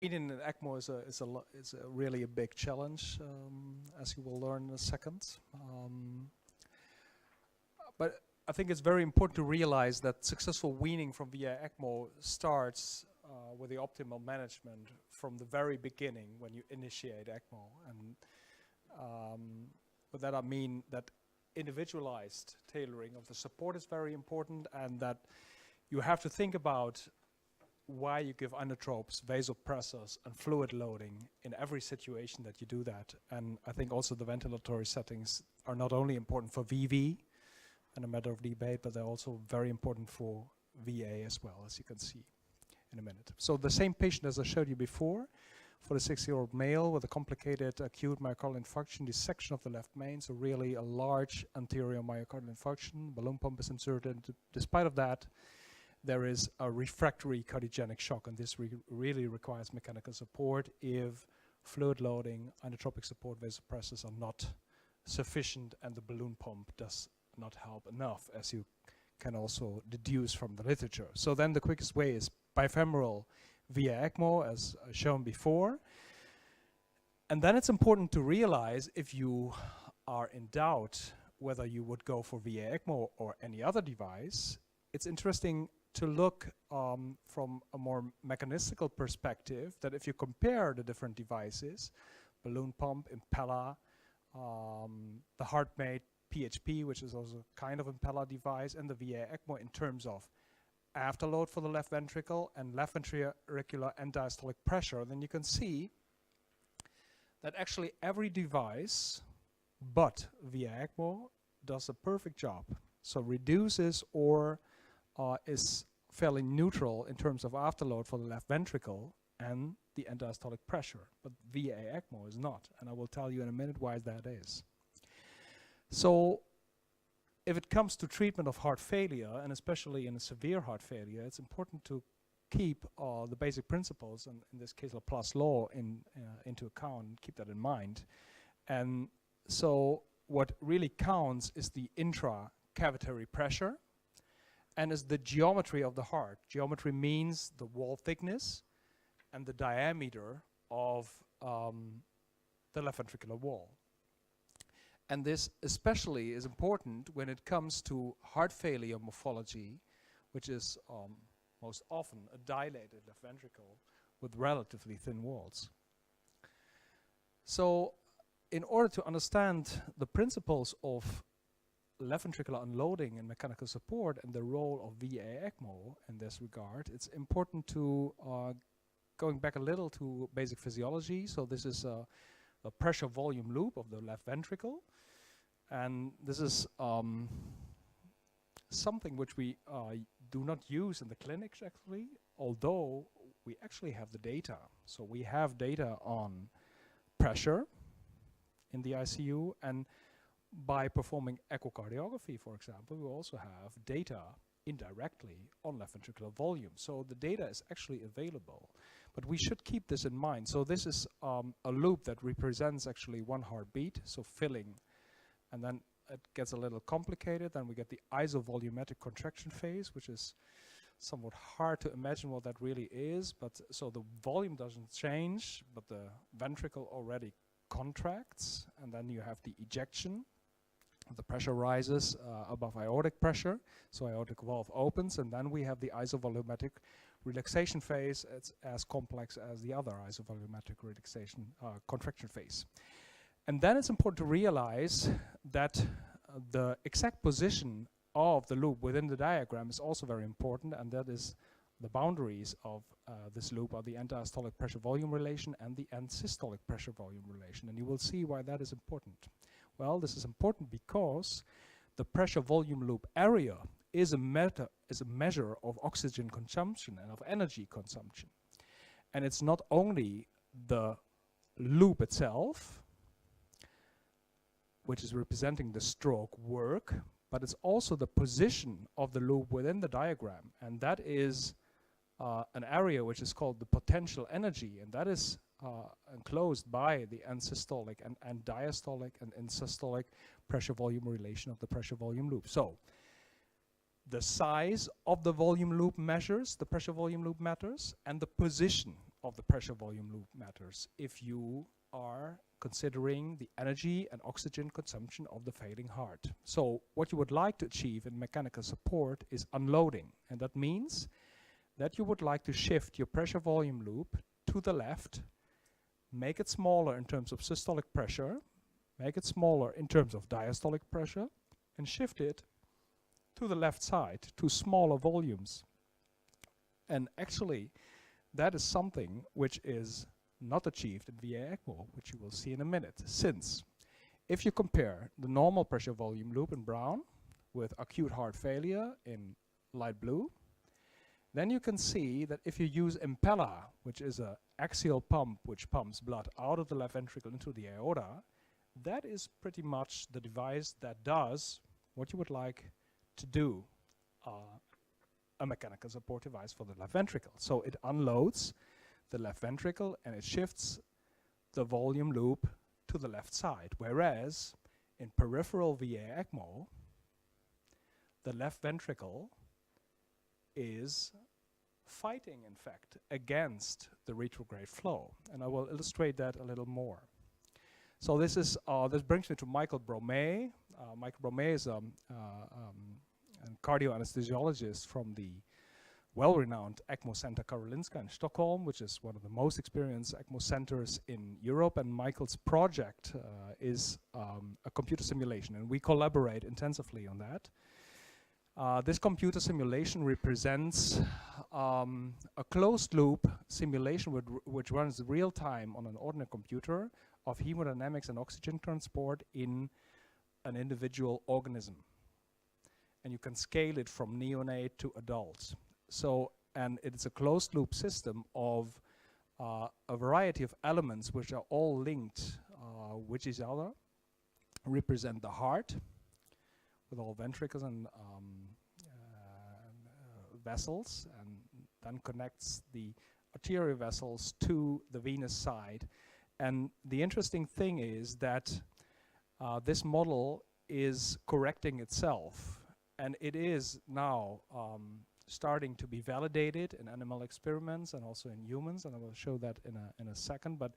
Weaning in ECMO is a really a big challenge, as you will learn in a second. But I think it's very important to realize that successful weaning from VA ECMO starts with the optimal management from the very beginning when you initiate ECMO. And with that I mean that individualized tailoring of the support is very important, and that you have to think about why you give inotropes, vasopressors, and fluid loading in every situation that you do that. And I think also the ventilatory settings are not only important for VV and a matter of debate, but they're also very important for VA as well, as you can see in a minute. So the same patient as I showed you before, for the 60-year-old male with a complicated acute myocardial infarction, dissection of the left main, so really a large anterior myocardial infarction, balloon pump is inserted. Despite of that, there is a refractory cardiogenic shock, and this really requires mechanical support if fluid loading, inotropic support, vasopressors are not sufficient and the balloon pump does not help enough, as you can also deduce from the literature. So then the quickest way is bifemoral VA ECMO, as shown before. And then it's important to realize, if you are in doubt whether you would go for VA ECMO or any other device, it's interesting to look from a more mechanistical perspective, that if you compare the different devices, balloon pump, Impella, the heart-made PHP, which is also kind of Impella device, and the VA ECMO in terms of afterload for the left ventricle and left ventricular and diastolic pressure, then you can see that actually every device but VA ECMO does a perfect job. So reduces or is fairly neutral in terms of afterload for the left ventricle and the end diastolic pressure, but VA ECMO is not, and I will tell you in a minute why that is. So if it comes to treatment of heart failure, and especially in a severe heart failure, it's important to keep the basic principles, and in this case Laplace law, into account, keep that in mind. And so what really counts is the intracavitary pressure, and is the geometry of the heart. Geometry means the wall thickness and the diameter of the left ventricular wall. And this especially is important when it comes to heart failure morphology, which is most often a dilated left ventricle with relatively thin walls. So in order to understand the principles of left ventricular unloading and mechanical support and the role of VA ECMO in this regard, it's important to going back a little to basic physiology. So this is a pressure volume loop of the left ventricle, and this is something which we do not use in the clinics actually, although we actually have the data. So we have data on pressure in the ICU, and by performing echocardiography, for example, we also have data indirectly on left ventricular volume. So the data is actually available, but we should keep this in mind. So this is a loop that represents actually one heartbeat, so filling, and then it gets a little complicated. Then we get the isovolumetric contraction phase, which is somewhat hard to imagine what that really is, but so the volume doesn't change, but the ventricle already contracts, and then you have the ejection. The pressure rises above aortic pressure, so aortic valve opens, and then we have the isovolumetric relaxation phase. It's as complex as the other isovolumetric relaxation contraction phase. And then it's important to realize that the exact position of the loop within the diagram is also very important, and that is the boundaries of this loop are the end diastolic pressure volume relation and the end systolic pressure volume relation, and you will see why that is important. Well, this is important because the pressure volume loop area is a measure of oxygen consumption and of energy consumption. And it's not only the loop itself, which is representing the stroke work, but it's also the position of the loop within the diagram. And that is an area which is called the potential energy, and that is enclosed by the end systolic and diastolic and end systolic pressure volume relation of the pressure volume loop. So the size of the volume loop measures, the pressure volume loop matters, and the position of the pressure volume loop matters if you are considering the energy and oxygen consumption of the failing heart. So what you would like to achieve in mechanical support is unloading, and that means that you would like to shift your pressure volume loop to the left, make it smaller in terms of systolic pressure, make it smaller in terms of diastolic pressure, and shift it to the left side to smaller volumes. And actually, that is something which is not achieved in VA ECMO, which you will see in a minute, since if you compare the normal pressure volume loop in brown with acute heart failure in light blue, then you can see that if you use Impella, which is an axial pump which pumps blood out of the left ventricle into the aorta, that is pretty much the device that does what you would like to do, a mechanical support device for the left ventricle. So it unloads the left ventricle and it shifts the volume loop to the left side, whereas in peripheral VA ECMO, the left ventricle is fighting, in fact, against the retrograde flow. And I will illustrate that a little more. So this is this brings me to Michael Bromé. Michael Bromé is a cardio anesthesiologist from the well-renowned ECMO Center Karolinska in Stockholm, which is one of the most experienced ECMO centers in Europe. And Michael's project is a computer simulation, and we collaborate intensively on that. This computer simulation represents a closed-loop simulation which runs real-time on an ordinary computer of hemodynamics and oxygen transport in an individual organism. And you can scale it from neonate to adults. So, and it's a closed-loop system of a variety of elements which are all linked with each other, represent the heart with all ventricles and vessels, and then connects the arterial vessels to the venous side. And the interesting thing is that this model is correcting itself, and it is now starting to be validated in animal experiments and also in humans, and I will show that in a second. But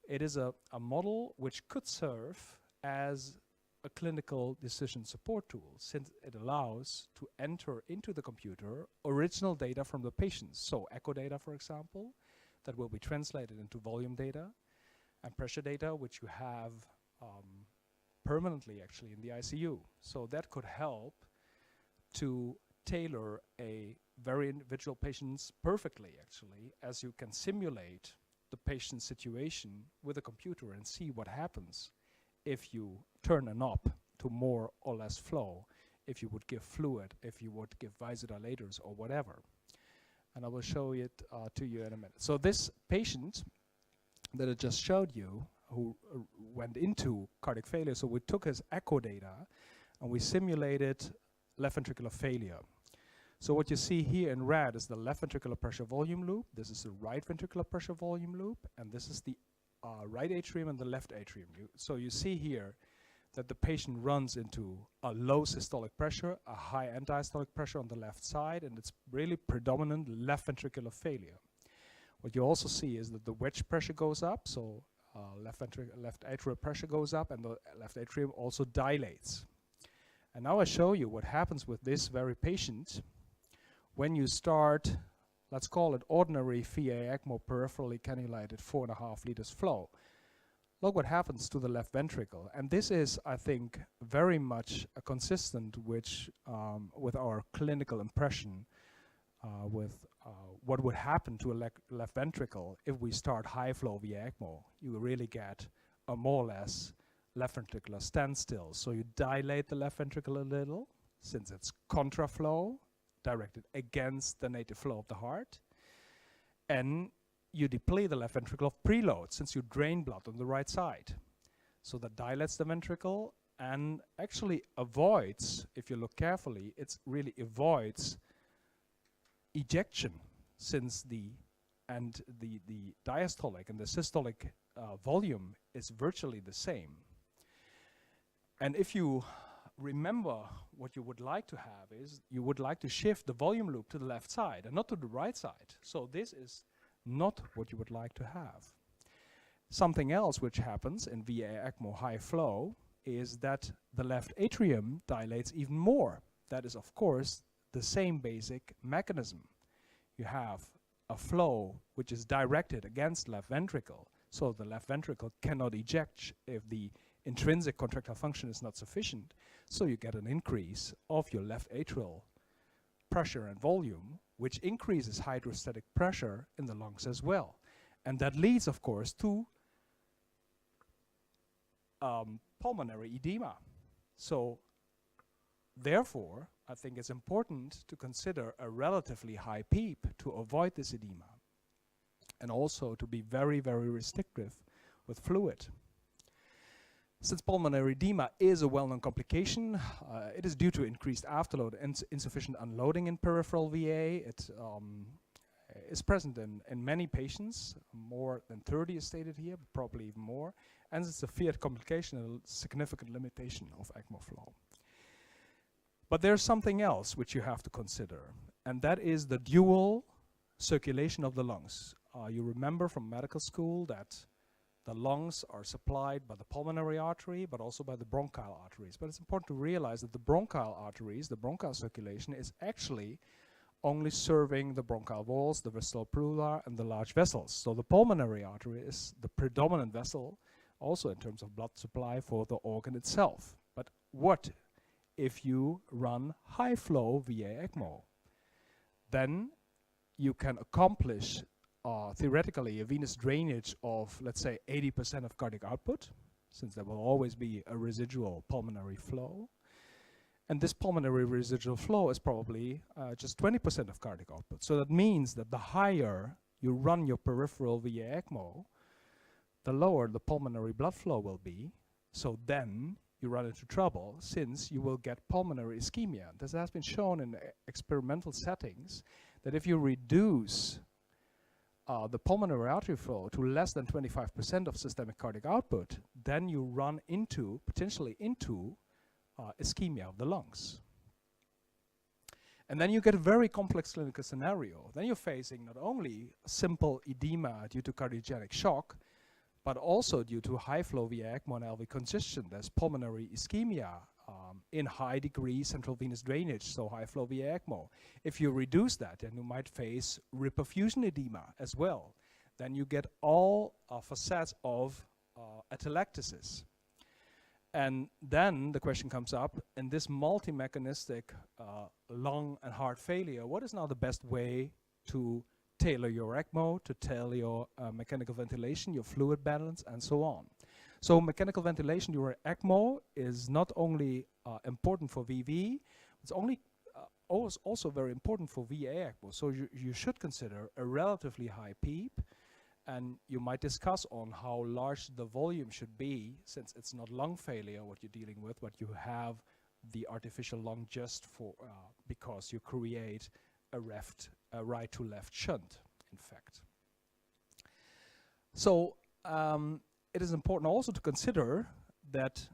it is a model which could serve as a clinical decision support tool, since it allows to enter into the computer original data from the patients. So echo data, for example, that will be translated into volume data, and pressure data, which you have permanently actually in the ICU. So that could help to tailor a very individual patients perfectly, actually, as you can simulate the patient's situation with a computer and see what happens if you turn a knob to more or less flow, if you would give fluid, if you would give vasodilators or whatever. And I will show it to you in a minute. So this patient that I just showed you, who went into cardiac failure, so we took his echo data and we simulated left ventricular failure. So what you see here in red is the left ventricular pressure volume loop. This is the right ventricular pressure volume loop, and this is the right atrium and the left atrium. So you see here that the patient runs into a low systolic pressure, a high diastolic pressure on the left side, and it's really predominant left ventricular failure. What you also see is that the wedge pressure goes up, so left atrial pressure goes up, and the left atrium also dilates. And now I show you what happens with this very patient when you start, let's call it ordinary VA ECMO peripherally cannulated 4.5 liters flow. Look what happens to the left ventricle. And this is, I think, very much consistent with our clinical impression with what would happen to a left ventricle if we start high flow VA ECMO. You really get a more or less left ventricular standstill. So you dilate the left ventricle a little, since it's contraflow, directed against the native flow of the heart, and you deplete the left ventricle of preload, since you drain blood on the right side. So that dilates the ventricle and actually avoids, if you look carefully, it really avoids ejection, since the diastolic and the systolic volume is virtually the same. And if you remember, what you would like to have is you would like to shift the volume loop to the left side and not to the right side. So this is not what you would like to have. Something else which happens in VA ECMO high flow is that the left atrium dilates even more. That is, of course, the same basic mechanism. You have a flow which is directed against left ventricle, so the left ventricle cannot eject if the intrinsic contractile function is not sufficient. So you get an increase of your left atrial pressure and volume, which increases hydrostatic pressure in the lungs as well. And that leads, of course, to pulmonary edema. So therefore, I think it's important to consider a relatively high PEEP to avoid this edema, and also to be very, very restrictive with fluid. Since pulmonary edema is a well-known complication, it is due to increased afterload and insufficient unloading in peripheral VA. It is present in many patients, more than 30 is stated here, but probably even more, and it's a severe complication and a significant limitation of ECMO flow. But there's something else which you have to consider, and that is the dual circulation of the lungs. You remember from medical school that the lungs are supplied by the pulmonary artery, but also by the bronchial arteries. But it's important to realize that the bronchial arteries, the bronchial circulation, is actually only serving the bronchial walls, the vestibular pleural, and the large vessels. So the pulmonary artery is the predominant vessel, also in terms of blood supply for the organ itself. But what if you run high flow VA ECMO? Then you can accomplish theoretically a venous drainage of, let's say, 80% of cardiac output, since there will always be a residual pulmonary flow. And this pulmonary residual flow is probably just 20% of cardiac output. So that means that the higher you run your peripheral VA ECMO, the lower the pulmonary blood flow will be. So then you run into trouble, since you will get pulmonary ischemia. This has been shown in experimental settings, that if you reduce the pulmonary artery flow to less than 25% of systemic cardiac output, then you run into, potentially into, ischemia of the lungs. And then you get a very complex clinical scenario. Then you're facing not only simple edema due to cardiogenic shock, but also due to high flow VA ECMO and LV congestion. There's pulmonary ischemia in high degree central venous drainage, so high flow VA ECMO. If you reduce that, then you might face reperfusion edema as well. Then you get all facets of atelectasis. And then the question comes up, in this multi-mechanistic lung and heart failure, what is now the best way to tailor your ECMO, to tailor your mechanical ventilation, your fluid balance, and so on? So mechanical ventilation during ECMO is not only important for VV, it's also very important for VA ECMO. So you should consider a relatively high PEEP, and you might discuss on how large the volume should be, since it's not lung failure what you're dealing with, but you have the artificial lung just for because you create a right to left shunt, in fact. So it is important also to consider that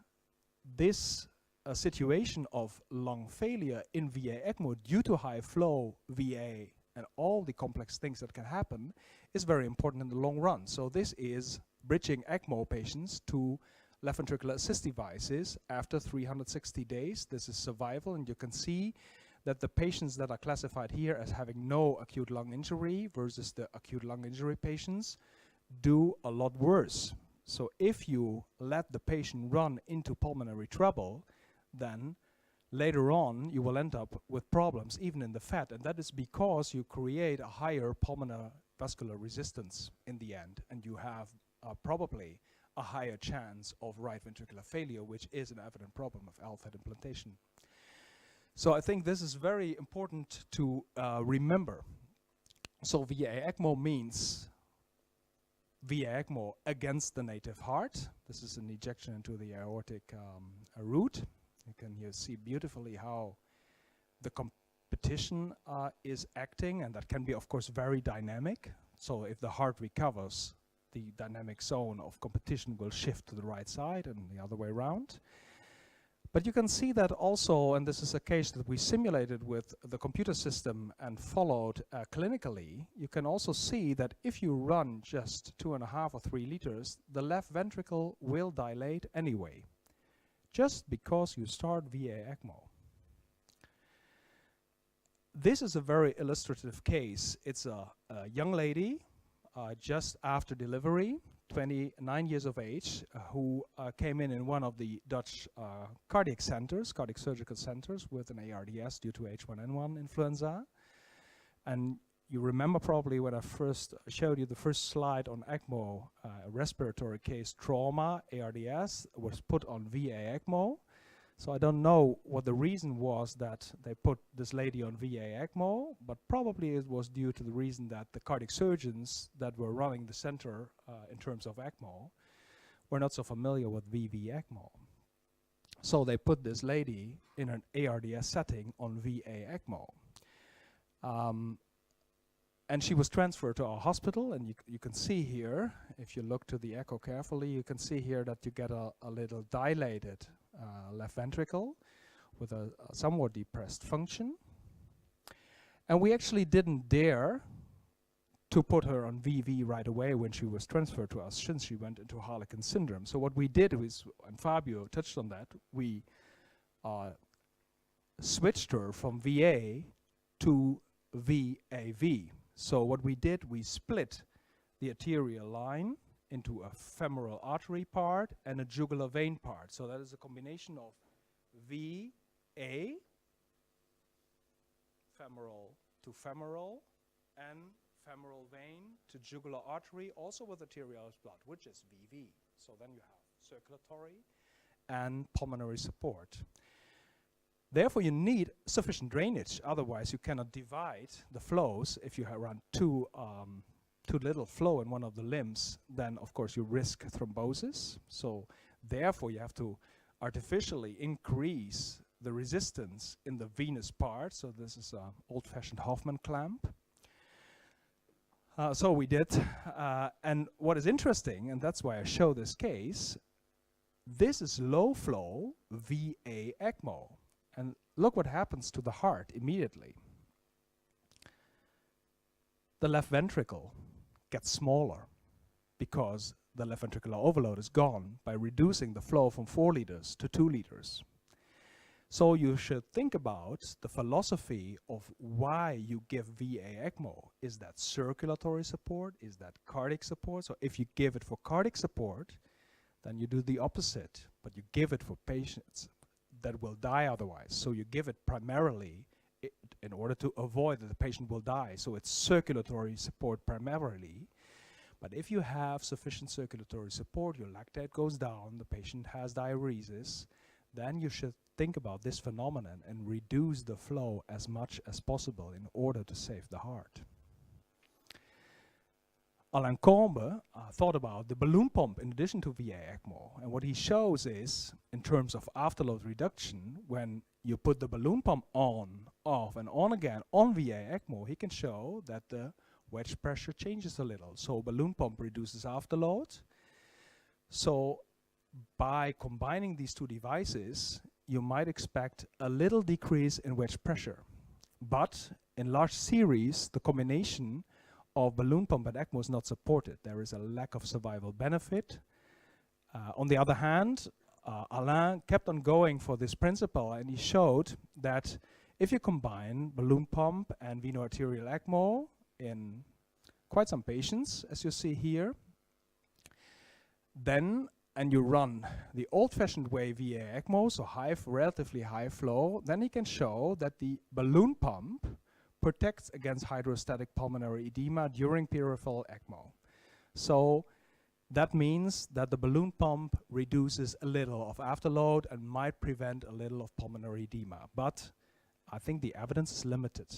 this situation of lung failure in VA ECMO due to high flow VA and all the complex things that can happen is very important in the long run. So this is bridging ECMO patients to left ventricular assist devices after 360 days. This is survival, and you can see that the patients that are classified here as having no acute lung injury versus the acute lung injury patients do a lot worse. So if you let the patient run into pulmonary trouble, then later on you will end up with problems even in the fat, and that is because you create a higher pulmonary vascular resistance in the end, and you have probably a higher chance of right ventricular failure, which is an evident problem of LVAD implantation. So I think this is very important to remember. So VA ECMO means VA ECMO against the native heart. This is an ejection into the aortic root. You can here see beautifully how the competition is acting, and that can be, of course, very dynamic. So if the heart recovers, the dynamic zone of competition will shift to the right side and the other way around. But you can see that also, and this is a case that we simulated with the computer system and followed clinically, you can also see that if you run just 2.5 or 3 liters, the left ventricle will dilate anyway, just because you start VA ECMO. This is a very illustrative case. It's a young lady just after delivery, 29 years of age, who came in one of the Dutch cardiac centers, cardiac surgical centers, with an ARDS due to H1N1 influenza. And you remember probably when I first showed you the first slide on ECMO, respiratory case trauma, ARDS, was put on VA ECMO. So I don't know what the reason was that they put this lady on VA ECMO, but probably it was due to the reason that the cardiac surgeons that were running the center in terms of ECMO were not so familiar with VV ECMO. So they put this lady in an ARDS setting on VA ECMO. And she was transferred to our hospital, and you can see here, if you look to the echo carefully, you can see here that you get a little dilated left ventricle with a somewhat depressed function. And we actually didn't dare to put her on VV right away when she was transferred to us, since she went into Harlequin syndrome. So what we did was, and Fabio touched on that, we switched her from VA to VAV. So what we did, we split the arterial line into a femoral artery part and a jugular vein part. So that is a combination of VA, femoral to femoral, and femoral vein to jugular artery, also with arterial blood, which is VV. So then you have circulatory and pulmonary support. Therefore, you need sufficient drainage. Otherwise, you cannot divide the flows. If you run too little flow in one of the limbs, then of course you risk thrombosis. So therefore, you have to artificially increase the resistance in the venous part. So this is an old-fashioned Hoffman clamp. So we did. And what is interesting, and that's why I show this case, this is low flow VA ECMO. And look what happens to the heart immediately. The left ventricle gets smaller because the left ventricular overload is gone by reducing the flow from 4 liters to 2 liters. So you should think about the philosophy of why you give VA ECMO. Is that circulatory support? Is that cardiac support? So if you give it for cardiac support, then you do the opposite, but you give it for patients that will die otherwise. So you give it primarily in order to avoid that the patient will die. So it's circulatory support primarily. But if you have sufficient circulatory support, your lactate goes down, the patient has diuresis, then you should think about this phenomenon and reduce the flow as much as possible in order to save the heart. Alain Combe thought about the balloon pump in addition to VA ECMO. And what he shows is, in terms of afterload reduction, when you put the balloon pump on, off, and on again on VA ECMO, he can show that the wedge pressure changes a little. So balloon pump reduces afterload. So by combining these two devices, you might expect a little decrease in wedge pressure. But in large series, the combination of balloon pump and ECMO is not supported. There is a lack of survival benefit. On the other hand, Alain kept on going for this principle, and he showed that if you combine balloon pump and veno-arterial ECMO in quite some patients, as you see here, then, and you run the old-fashioned way VA ECMO, so relatively high flow, then he can show that the balloon pump protects against hydrostatic pulmonary edema during peripheral ECMO. So that means that the balloon pump reduces a little of afterload and might prevent a little of pulmonary edema. But I think the evidence is limited.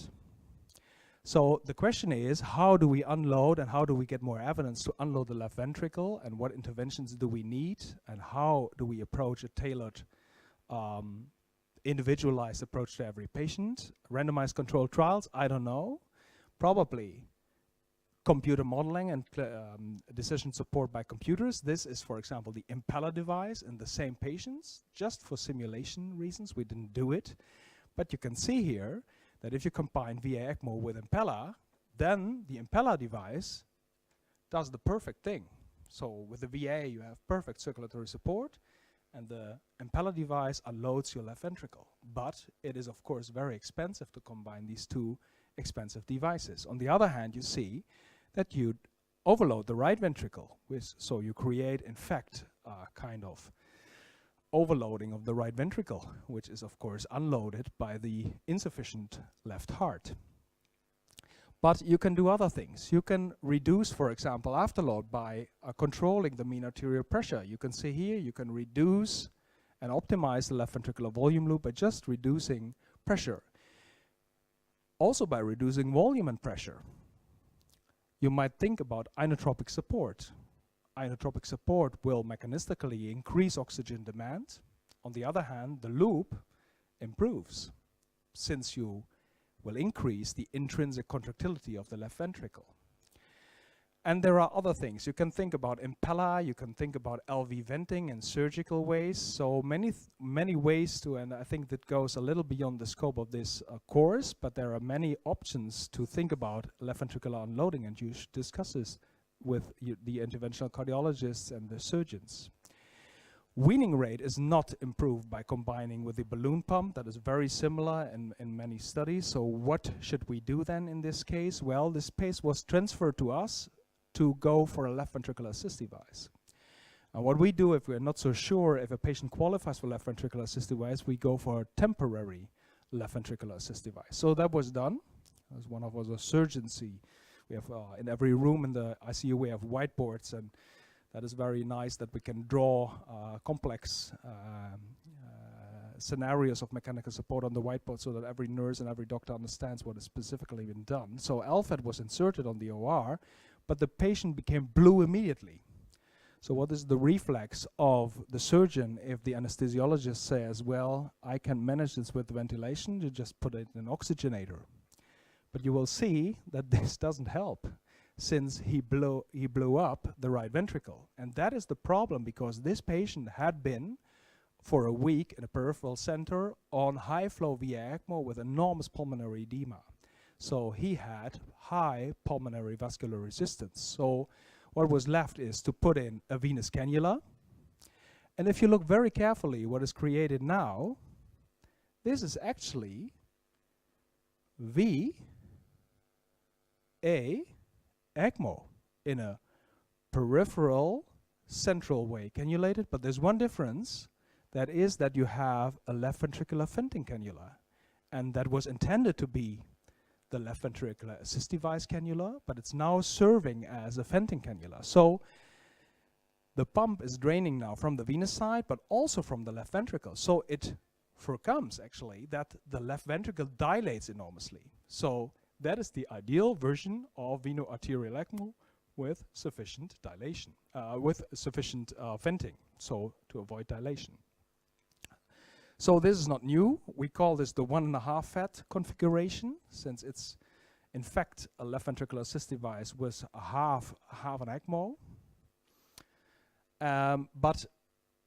So the question is, how do we unload and how do we get more evidence to unload the left ventricle, and what interventions do we need, and how do we approach a tailored individualized approach to every patient? Randomized controlled trials, I don't know. Probably computer modeling and decision support by computers. This is, for example, the Impella device in the same patients. Just for simulation reasons, we didn't do it. But you can see here that if you combine VA ECMO with Impella, then the Impella device does the perfect thing. So with the VA, you have perfect circulatory support, and the Impella device unloads your left ventricle. But it is, of course, very expensive to combine these two expensive devices. On the other hand, you see that you overload the right ventricle, so you create, in fact, kind of overloading of the right ventricle, which is, of course, unloaded by the insufficient left heart. But you can do other things. You can reduce, for example, afterload by controlling the mean arterial pressure. You can see here, you can reduce and optimize the left ventricular volume loop by just reducing pressure. Also by reducing volume and pressure. You might think about inotropic support. Inotropic support will mechanistically increase oxygen demand. On the other hand, the loop improves, since you will increase the intrinsic contractility of the left ventricle. And there are other things. You can think about Impella, you can think about LV venting in surgical ways. So many ways to, and I think that goes a little beyond the scope of this course, but there are many options to think about left ventricular unloading, and you should discuss this with the interventional cardiologists and the surgeons. Weaning rate is not improved by combining with the balloon pump. That is very similar in many studies. So what should we do then in this case? Well, this case was transferred to us to go for a left ventricular assist device. And what we do if we're not so sure if a patient qualifies for left ventricular assist device, we go for a temporary left ventricular assist device. So that was done. As one of us a surgeons see. We have in every room in the ICU we have whiteboards, and that is very nice that we can draw complex scenarios of mechanical support on the whiteboard so that every nurse and every doctor understands what has specifically been done. So LVAD was inserted on the OR, but the patient became blue immediately. So what is the reflex of the surgeon if the anesthesiologist says, well, I can manage this with ventilation, you just put it in an oxygenator. But you will see that this doesn't help, since he blew up the right ventricle. And that is the problem, because this patient had been for a week in a peripheral center on high flow VA ECMO with enormous pulmonary edema. So he had high pulmonary vascular resistance. So what was left is to put in a venous cannula. And if you look very carefully what is created now, this is actually VA ECMO in a peripheral central way cannulated, but there's one difference, that is that you have a left ventricular venting cannula, and that was intended to be the left ventricular assist device cannula, but it's now serving as a venting cannula. So the pump is draining now from the venous side, but also from the left ventricle. So it forecomes actually that the left ventricle dilates enormously. So that is the ideal version of veno-arterial ECMO with sufficient dilation, with sufficient venting, so to avoid dilation. So this is not new. We call this the 1.5 FAT configuration, since it's in fact a left ventricular assist device with a half an ECMO. But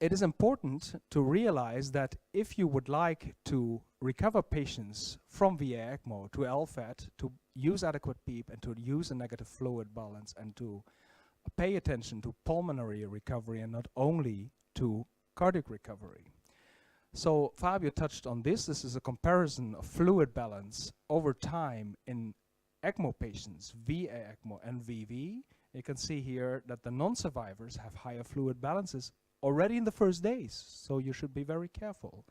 it is important to realize that if you would like to recover patients from VA ECMO to LVAD, to use adequate PEEP and to use a negative fluid balance and to pay attention to pulmonary recovery and not only to cardiac recovery. So Fabio touched on this. This is a comparison of fluid balance over time in ECMO patients, VA ECMO and VV. You can see here that the non-survivors have higher fluid balances already in the first days, so you should be very careful.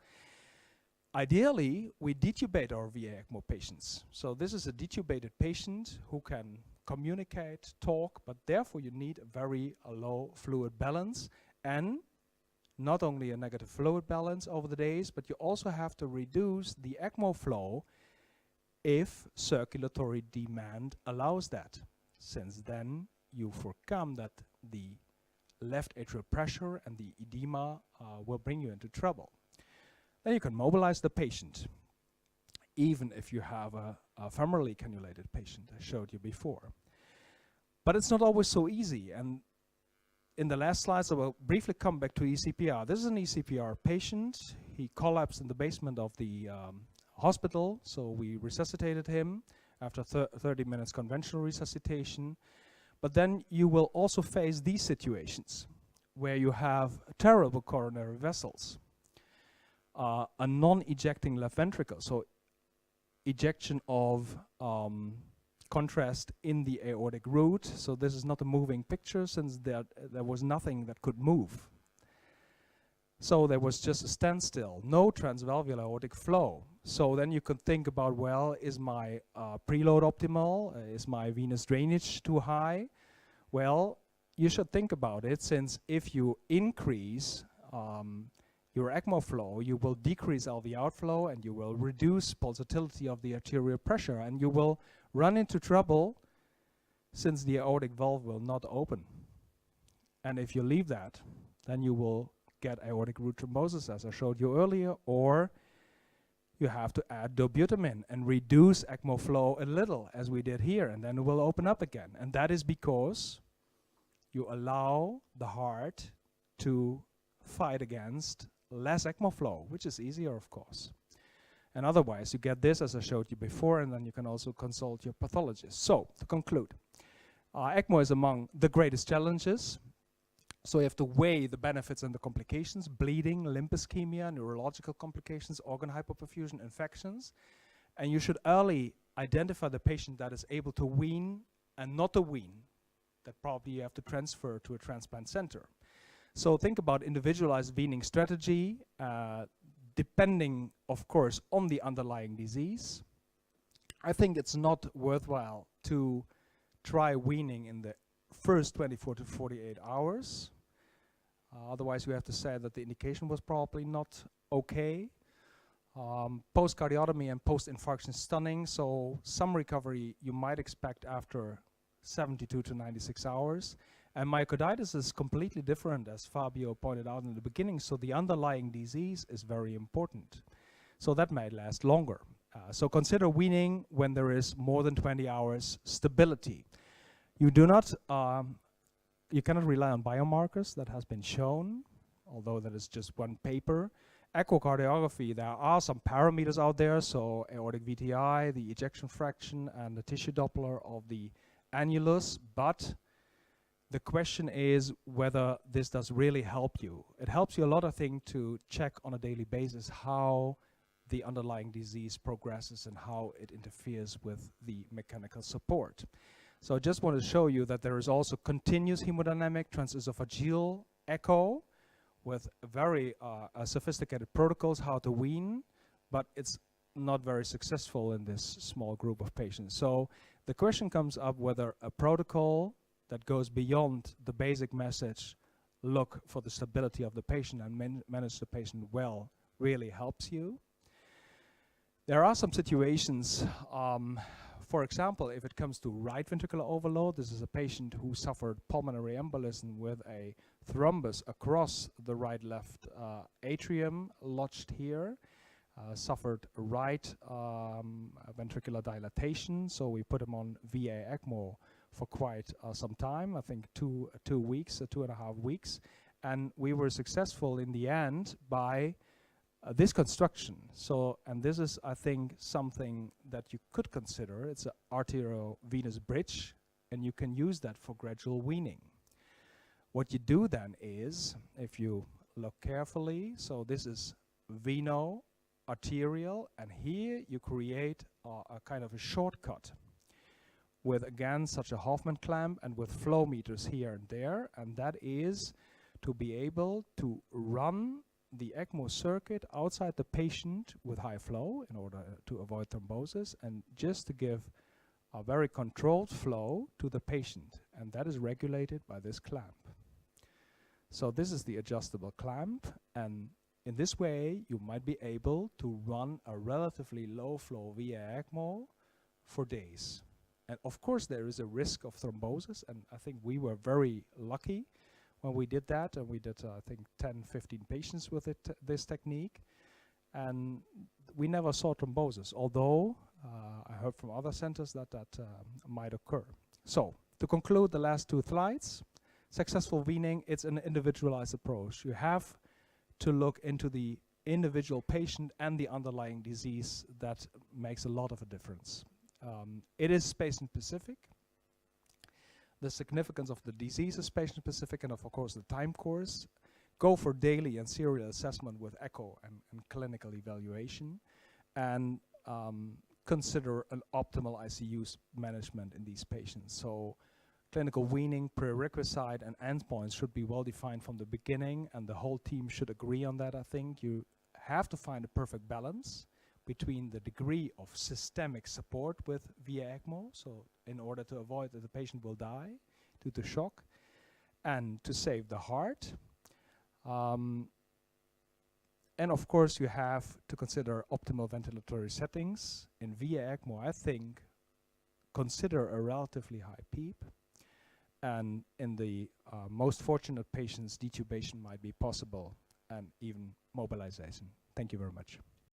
Ideally, we detubate our VA ECMO patients. So this is a detubated patient who can communicate, talk, but therefore you need a very low fluid balance, and not only a negative fluid balance over the days, but you also have to reduce the ECMO flow if circulatory demand allows that, since then you forecome that the left atrial pressure and the edema will bring you into trouble. Then you can mobilize the patient, even if you have a femorally cannulated patient, I showed you before. But it's not always so easy. And in the last slides, I will briefly come back to ECPR. This is an ECPR patient. He collapsed in the basement of the hospital, so we resuscitated him after 30 minutes conventional resuscitation. But then you will also face these situations where you have terrible coronary vessels, a non-ejecting left ventricle, so ejection of contrast in the aortic root. So this is not a moving picture, since there was nothing that could move. So there was just a standstill, no transvalvular aortic flow. So then you could think about, well, is my preload optimal? Is my venous drainage too high? Well, you should think about it, since if you increase your ECMO flow, you will decrease LV outflow and you will reduce pulsatility of the arterial pressure, and you will run into trouble since the aortic valve will not open. And if you leave that, then you will get aortic root thrombosis, as I showed you earlier, or you have to add dobutamine and reduce ECMO flow a little, as we did here, and then it will open up again. And that is because you allow the heart to fight against less ECMO flow, which is easier, of course. And otherwise, you get this, as I showed you before, and then you can also consult your pathologist. So, to conclude, ECMO is among the greatest challenges. So you have to weigh the benefits and the complications: bleeding, limb ischemia, neurological complications, organ hypoperfusion, infections. And you should early identify the patient that is able to wean and not to wean, that probably you have to transfer to a transplant center. So think about individualized weaning strategy, depending, of course, on the underlying disease. I think it's not worthwhile to try weaning in the first 24 to 48 hours. Otherwise, we have to say that the indication was probably not okay. Post-cardiotomy and post-infarction stunning, so some recovery you might expect after 72 to 96 hours. And myocarditis is completely different, as Fabio pointed out in the beginning, so the underlying disease is very important. So that may last longer. So consider weaning when there is more than 20 hours stability. You cannot rely on biomarkers. That has been shown, although that is just one paper. Echocardiography, there are some parameters out there, so aortic VTI, the ejection fraction, and the tissue Doppler of the annulus, but the question is whether this does really help you. It helps you a lot, I think, to check on a daily basis how the underlying disease progresses and how it interferes with the mechanical support. So I just want to show you that there is also continuous hemodynamic transesophageal echo with very sophisticated protocols how to wean, but it's not very successful in this small group of patients. So the question comes up whether a protocol that goes beyond the basic message, look for the stability of the patient and manage the patient well, really helps you. There are some situations, for example, if it comes to right ventricular overload, this is a patient who suffered pulmonary embolism with a thrombus across the right-left atrium, lodged here, suffered right ventricular dilatation, so we put him on VA ECMO for quite some time, I think 2 weeks, 2.5 weeks, and we were successful in the end by this construction. So, and this is, I think, something that you could consider. It's an arterio-venous bridge, and you can use that for gradual weaning. What you do then is, if you look carefully, so this is veno, arterial, and here you create a kind of a shortcut with, again, such a Hoffman clamp and with flow meters here and there, and that is to be able to run the ECMO circuit outside the patient with high flow in order to avoid thrombosis, and just to give a very controlled flow to the patient, and that is regulated by this clamp. So this is the adjustable clamp, and in this way you might be able to run a relatively low flow VA ECMO for days. And of course there is a risk of thrombosis, and I think we were very lucky when we did that, and we did I think 10-15 patients with this technique, and we never saw thrombosis, although I heard from other centers that might occur. So To conclude the last 2 slides, successful weaning, it's an individualized approach. You have to look into the individual patient and the underlying disease. That makes a lot of a difference. It is patient-specific. The significance of the disease is patient-specific, and of course the time course. Go for daily and serial assessment with echo and clinical evaluation, and consider an optimal ICU management in these patients. So clinical weaning, prerequisite, and endpoints should be well defined from the beginning, and the whole team should agree on that. I think you have to find a perfect balance between the degree of systemic support with VA ECMO, so in order to avoid that the patient will die due to shock, and to save the heart. And of course you have to consider optimal ventilatory settings. In VA ECMO, I think, consider a relatively high PEEP, and in the most fortunate patients, detubation might be possible, and even mobilization. Thank you very much.